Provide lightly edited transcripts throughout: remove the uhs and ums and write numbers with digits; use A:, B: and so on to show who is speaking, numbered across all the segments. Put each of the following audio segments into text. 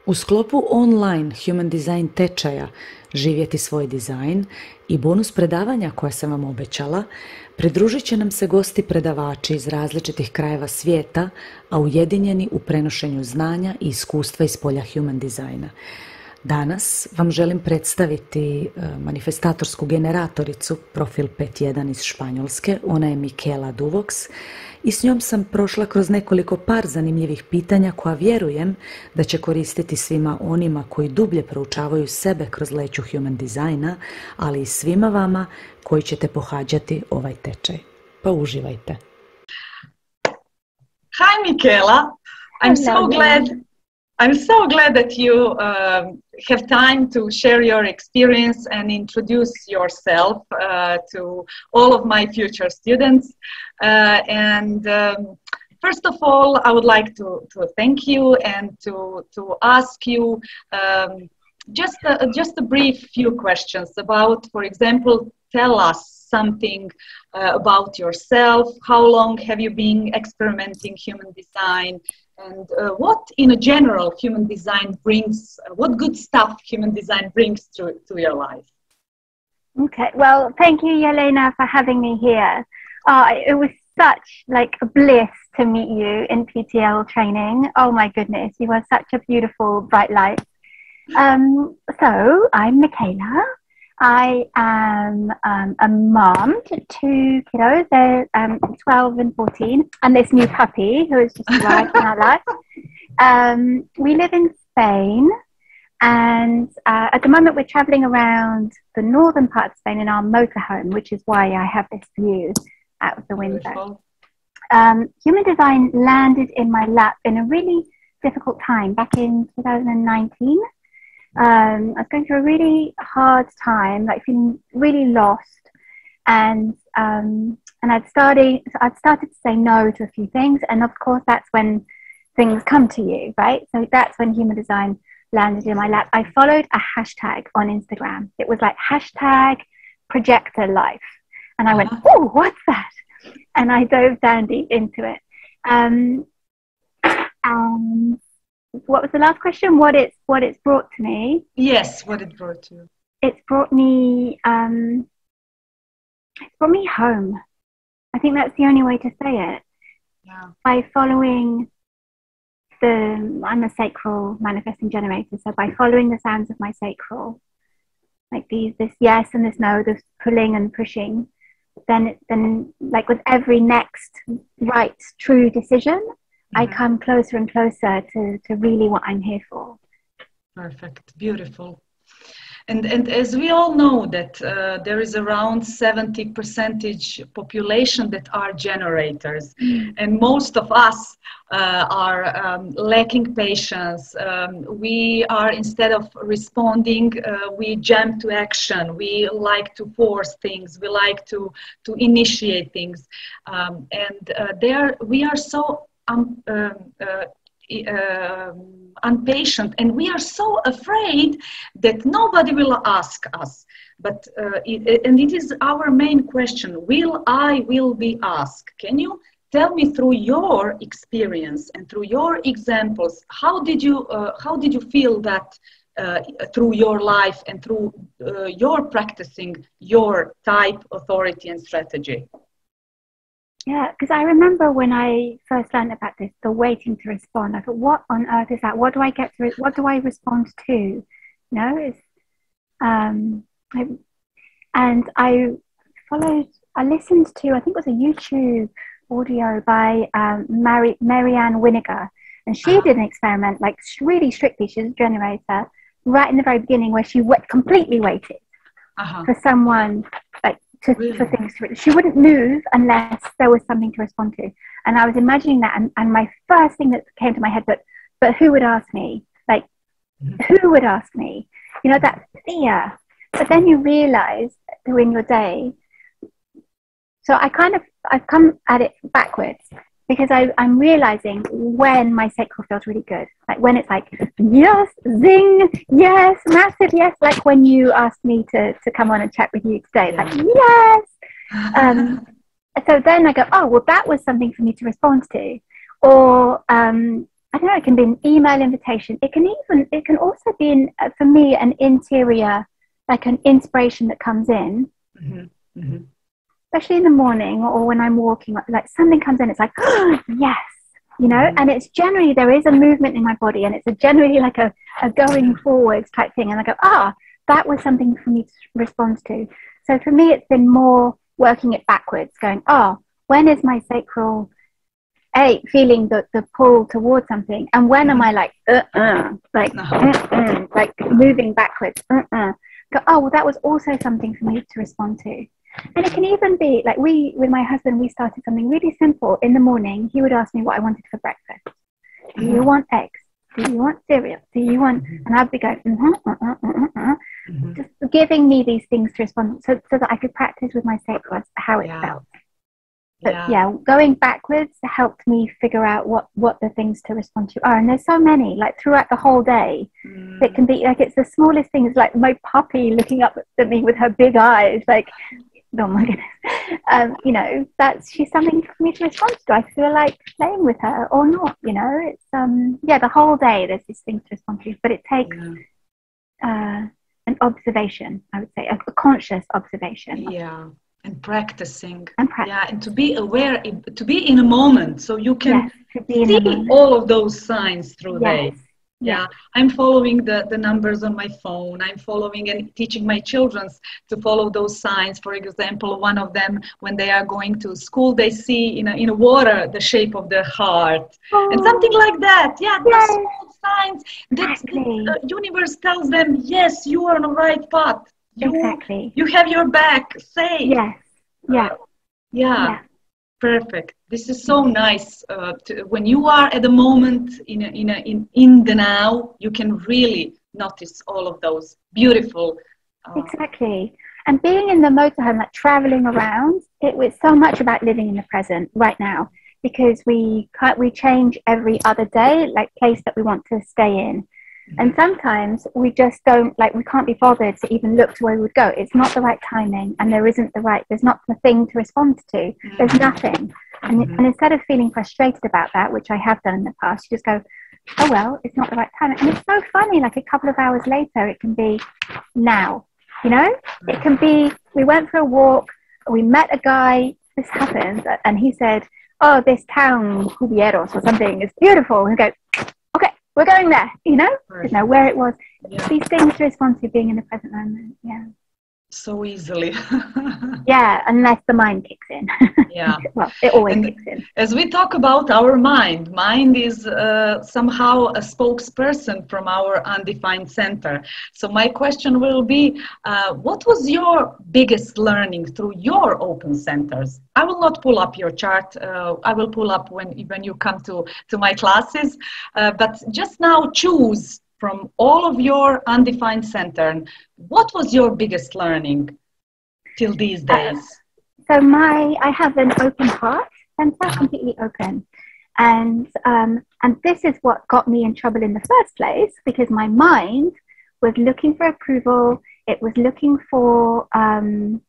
A: U sklopu online Human Design tečaja Živjeti svoj dizajn i bonus predavanja koje sam vam obećala, pridružit će nam se gosti predavači iz različitih krajeva svijeta, a ujedinjeni u prenošenju znanja i iskustva iz polja Human Designa. Danas vam želim predstaviti manifestatorsku generatoricu, profil 5.1 iz Španjolske. Ona je Micala Duvox i s njom sam prošla kroz nekoliko par zanimljivih pitanja koja vjerujem da će koristiti svima onima koji dublje proučavaju sebe kroz leću Human Designa, ali i svima vama koji ćete pohađati ovaj tečaj. Pa uživajte.
B: Hi Micala, I'm so glad that you have time to share your experience and introduce yourself to all of my future students. First of all, I would like to thank you and to ask you just a brief few questions about, for example, tell us something about yourself. How long have you been experimenting human design? And what, in a general, human design brings, what good stuff human design brings to your life?
C: Okay, well, thank you, Yelena, for having me here. It was such a bliss to meet you in PTL training. Oh my goodness, you are such a beautiful, bright light. So, I'm Micala. I am a mom to two kiddos. They're 12 and 14, and this new puppy who has just arrived in our life. We live in Spain, and at the moment we're traveling around the northern part of Spain in our motorhome, which is why I have this view out of the window. Human design landed in my lap in a really difficult time back in 2019. I was going through a really hard time, feeling really lost, and I'd started to say no to a few things, and of course that's when things come to you, right? So that's when human design landed in my lap. I followed a hashtag on Instagram. It was hashtag projector life, and I went, oh, what's that? And I dove down deep into it. And what was the last question? What it's brought to me?
B: Yes, what it brought to you.
C: It's brought me home. I think that's the only way to say it.
B: Yeah.
C: By following I'm a sacral manifesting generator, so by following the sounds of my sacral, this yes and this no, this pulling and pushing, then with every next right, true decision, I come closer and closer to really what I'm here for.
B: Perfect, beautiful. And as we all know that there is around 70% population that are generators, and most of us are lacking patience. We are, instead of responding, we jump to action. We like to force things. We like to initiate things, we are so impatient, and we are so afraid that nobody will ask us. But it is our main question: will be asked? Can you tell me, through your experience and through your examples, how did you feel that through your life and through your practicing your type, authority, and strategy?
C: Yeah, because I remember when I first learned about this, the waiting to respond. I thought, what on earth is that? What do I what do I respond to? And I listened to, I think it was a YouTube audio by Marianne Winiger, and she did an experiment, really strictly. She's a generator, right in the very beginning, where she completely waited for someone, for things to, she wouldn't move unless there was something to respond to. And I was imagining that, and my first thing that came to my head, but who would ask me? Who would ask me? That fear. But then you realize in your day. So I've come at it backwards, because I'm realizing when my sacral feels really good, when it's yes, zing, yes, massive yes, when you asked me to come on and chat with you today, yes. So then I go, oh, well, that was something for me to respond to. Or I don't know, it can be an email invitation. It can also be, for me, an interior, like an inspiration that comes in, especially in the morning or when I'm walking, like something comes in, it's like, oh, yes, you know, and it's generally, there is a movement in my body, and it's generally like a going forwards type thing. And I go, that was something for me to respond to. So for me, it's been more working it backwards, going, when is my sacral feeling the pull towards something, and when am I like like moving backwards, go, well, that was also something for me to respond to. And it can even be like, with my husband, we started something really simple. In the morning, he would ask me what I wanted for breakfast. Do you want eggs? Do you want cereal? Do you want? And I'd be going, just giving me these things to respond, so that I could practice with my sacral how it felt. But going backwards helped me figure out what the things to respond to are. And there's so many, like throughout the whole day. It can be like, it's the smallest things, like my puppy looking up at me with her big eyes, like, oh my goodness. You know, she's something for me to respond to. Do I feel like playing with her or not? You know, it's the whole day there's these things to respond to. But it takes an observation, I would say, a conscious observation.
B: Yeah. And practicing. And to be aware, to be in a moment, so you can see all of those signs through day. I'm following the numbers on my phone. I'm following and teaching my children to follow those signs. For example, one of them, when they are going to school, they see in a water the shape of their heart, and something like that. Those small signs that the universe tells them, yes, you are on the right path. You have your back. Say perfect. This is so nice. When you are at the moment in the now, you can really notice all of those beautiful.
C: And being in the motorhome, like traveling around, it was so much about living in the present right now, because we change every other day, like place that we want to stay in. And sometimes we just don't, like, we can't be bothered to even look to where we would go. It's not the right timing, and there's not the thing to respond to. There's nothing. And instead of feeling frustrated about that, which I have done in the past, you just go, oh, well, it's not the right timing. And it's so funny, like a couple of hours later, it can be now, you know? It can be, we went for a walk, we met a guy, this happens, and he said, oh, this town, Uživajte or something, is beautiful. And we go, we're going there, you know? Didn't know where it was. These things to respond to, being in the present moment.
B: So easily.
C: Unless the mind kicks in. Well, it always kicks in.
B: As we talk about our mind is somehow a spokesperson from our undefined center. So my question will be, what was your biggest learning through your open centers? I will not pull up your chart. I will pull up when you come to my classes. But just now choose from all of your undefined center, what was your biggest learning till these days?
C: So I have an open heart, center, completely open. And this is what got me in trouble in the first place, because my mind was looking for approval. It was looking for, to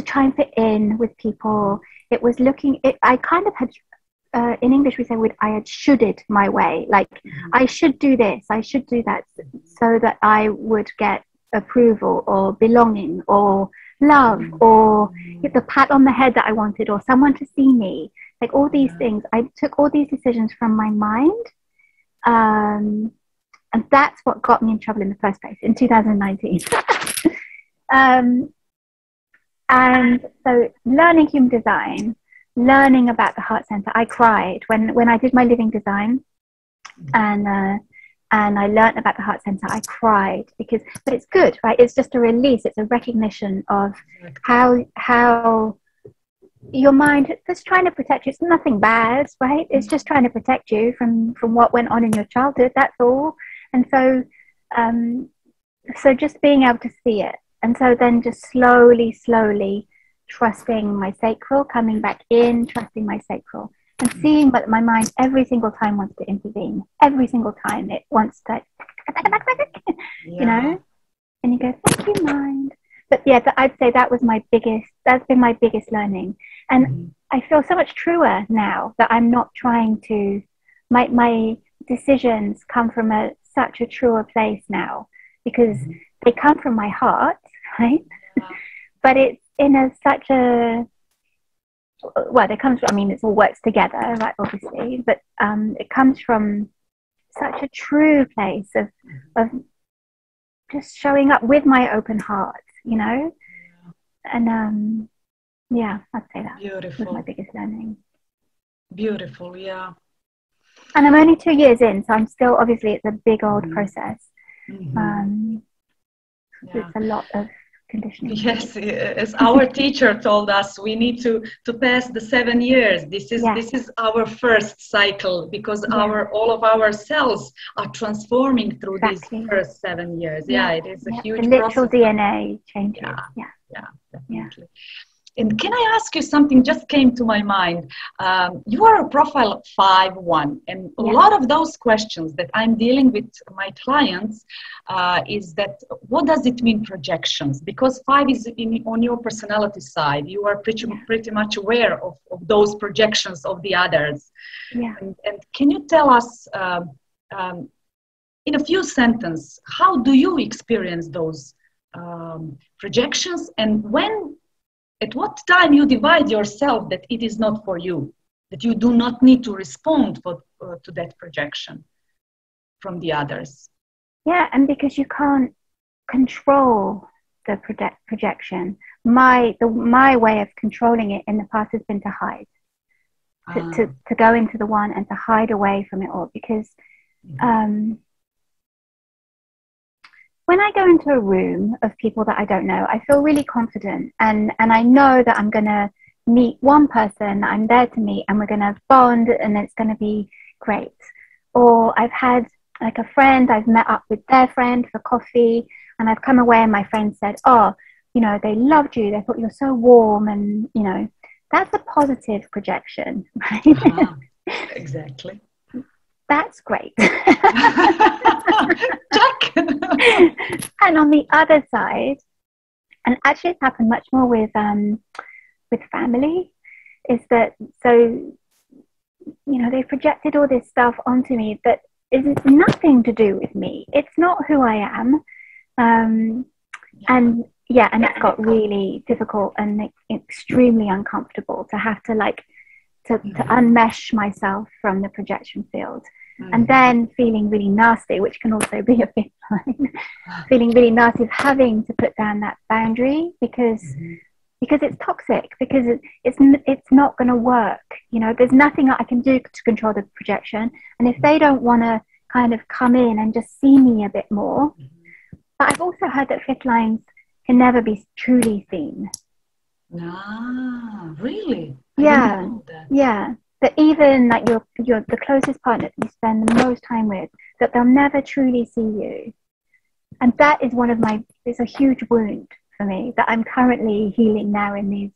C: try and fit in with people. It was I kind of had, in English we say, I had shoulded my way. Like, I should do this, I should do that, so that I would get approval or belonging or love or get the pat on the head that I wanted, or someone to see me. Like all these things. I took all these decisions from my mind. And that's what got me in trouble in the first place in 2019. And so learning human design, learning about the heart center, I cried when I did my living design, and I learned about the heart center. I cried but it's good, right? It's just a release. It's a recognition of how your mind is trying to protect you. It's nothing bad, right? It's just trying to protect you from what went on in your childhood. That's all. And so just being able to see it, and so then just slowly trusting my sacral, coming back in, trusting my sacral, and seeing that my mind every single time wants to intervene. Every single time it wants to, you know, and you go, thank you, mind. But I'd say that's been my biggest learning. And I feel so much truer now that I'm not trying to my decisions come from such a truer place now, because they come from my heart, right? But it's in such a, well, it comes from, I mean, it all works together, right, obviously, but it comes from such a true place of just showing up with my open heart, you know? And yeah, I'd say that
B: Beautiful.
C: was my biggest learning.
B: Beautiful, yeah.
C: And I'm only 2 years in, so I'm still, obviously, it's a big old process. It's a lot of conditioning.
B: Yes, as our teacher told us, we need to pass the 7 years. This is our first cycle, because all of our cells are transforming through these first 7 years. Yeah, it is a huge
C: the literal
B: process.
C: DNA changes.
B: Yeah, definitely. And can I ask you something? Just came to my mind. You are a profile 5-1, and a lot of those questions that I'm dealing with my clients is that, what does it mean, projections? Because 5 is on your personality side. You are pretty much aware of those projections of the others.
C: Yeah.
B: And can you tell us in a few sentences, how do you experience those projections, and at what time you divide yourself that it is not for you, that you do not need to respond to that projection from the others?
C: Yeah, and because you can't control the projection. My way of controlling it in the past has been to hide, to go into the one and to hide away from it all, because when I go into a room of people that I don't know, I feel really confident, and I know that I'm going to meet one person that I'm there to meet, and we're going to bond, and it's going to be great. Or I've had like a friend, I've met up with their friend for coffee, and I've come away and my friend said, oh, you know, they loved you, they thought you were so warm, and, you know, that's a positive projection, right?
B: Exactly.
C: That's great. And on the other side, and actually it's happened much more with family, is that, so, you know, they projected all this stuff onto me that is nothing to do with me. It's not who I am. And yeah, and it got really difficult and extremely uncomfortable to have to to unmesh myself from the projection field. And then feeling really nasty, which can also be a bit like feeling really nasty of having to put down that boundary, because it's toxic, because it's not going to work. You know, there's nothing I can do to control the projection, and if they don't want to kind of come in and just see me a bit more. But I've also heard that fifth lines can never be truly seen.
B: Ah, really?
C: Yeah, yeah. That even like you're the closest partner that you spend the most time with, that they'll never truly see you. And that is it's a huge wound for me that I'm currently healing now in these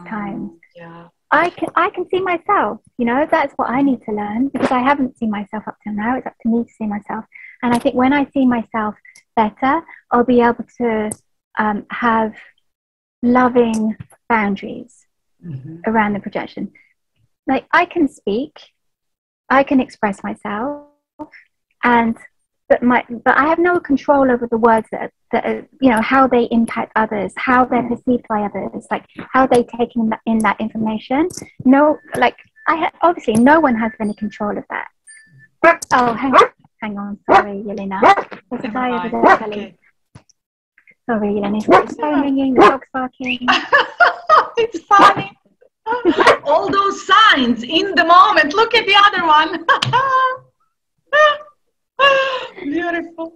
C: times.
B: Yeah.
C: I can see myself, you know, that's what I need to learn, because I haven't seen myself up till now. It's up to me to see myself. And I think when I see myself better, I'll be able to have loving boundaries around the projection. Like, I can speak, I can express myself, but I have no control over the words that are, you know, how they impact others, how they're perceived by others, like how they take in that information. No, like obviously no one has any control of that. Oh, hang on, sorry, Yelena. There's a guy over there telling. Sorry, Yelena. The phone ringing, the dog's barking.
B: It's funny. All those signs in the moment. Look at the other one. Beautiful.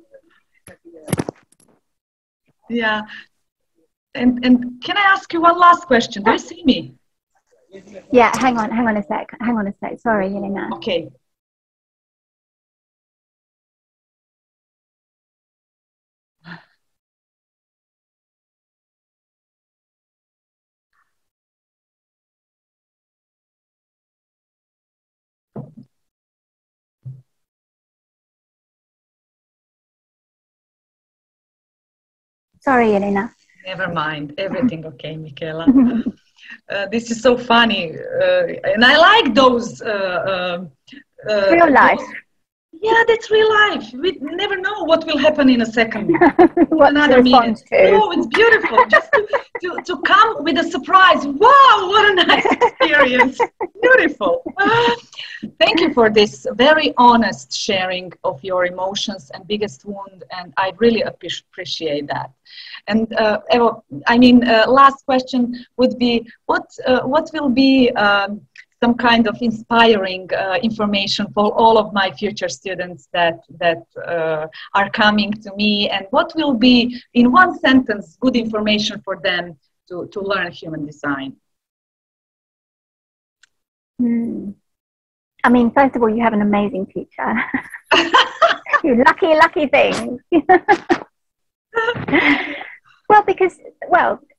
B: Yeah. And can I ask you one last question? Do you see me?
C: Yeah, hang on a sec. Sorry, Yelena.
B: Okay.
C: Sorry, Elena.
B: Never mind. Everything okay, Micala. This is so funny. And I like those
C: real life.
B: Yeah, that's real life. We never know what will happen in a second.
C: What
B: another minute.
C: To.
B: Oh, it's beautiful. Just to come with a surprise. Wow, what a nice experience. Beautiful. Thank you for this very honest sharing of your emotions and biggest wound, and I really appreciate that. And last question would be, what will be some kind of inspiring information for all of my future students that are coming to me, and what will be, in one sentence, good information for them to learn human design?
C: I mean, first of all, you have an amazing teacher. You lucky things.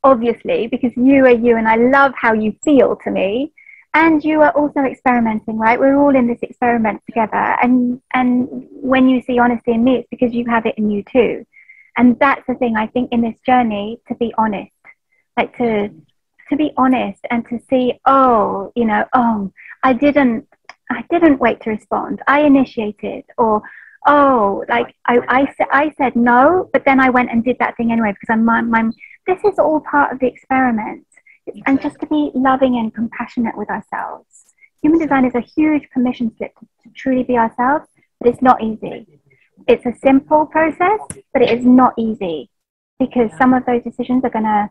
C: Obviously, because you are you, and I love how you feel to me. And you are also experimenting, right? We're all in this experiment together. And when you see honesty in me, it's because you have it in you too. And that's the thing, I think, in this journey, to be honest. Like to be honest and to see, I didn't wait to respond. I initiated, or I said no, but then I went and did that thing anyway because this is all part of the experiment. And just to be loving and compassionate with ourselves. Human design is a huge permission slip to truly be ourselves, but it's not easy. It's a simple process, but it is not easy because some of those decisions are going to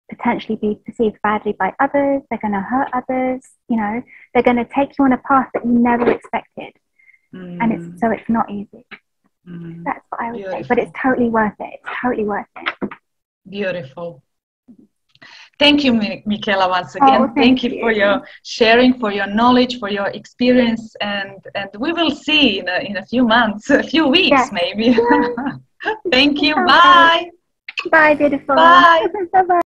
C: potentially be perceived badly by others. They're going to hurt others. They're going to take you on a path that you never expected. And it's not easy. That's what I would say. But it's totally worth it. It's totally worth it.
B: Beautiful. Thank you, Micala, once again. Thank you for your sharing, for your knowledge, for your experience, and we will see in a few months, a few weeks, maybe. Thank you. Bye.
C: Bye, beautiful.
B: Bye.
C: Bye-bye.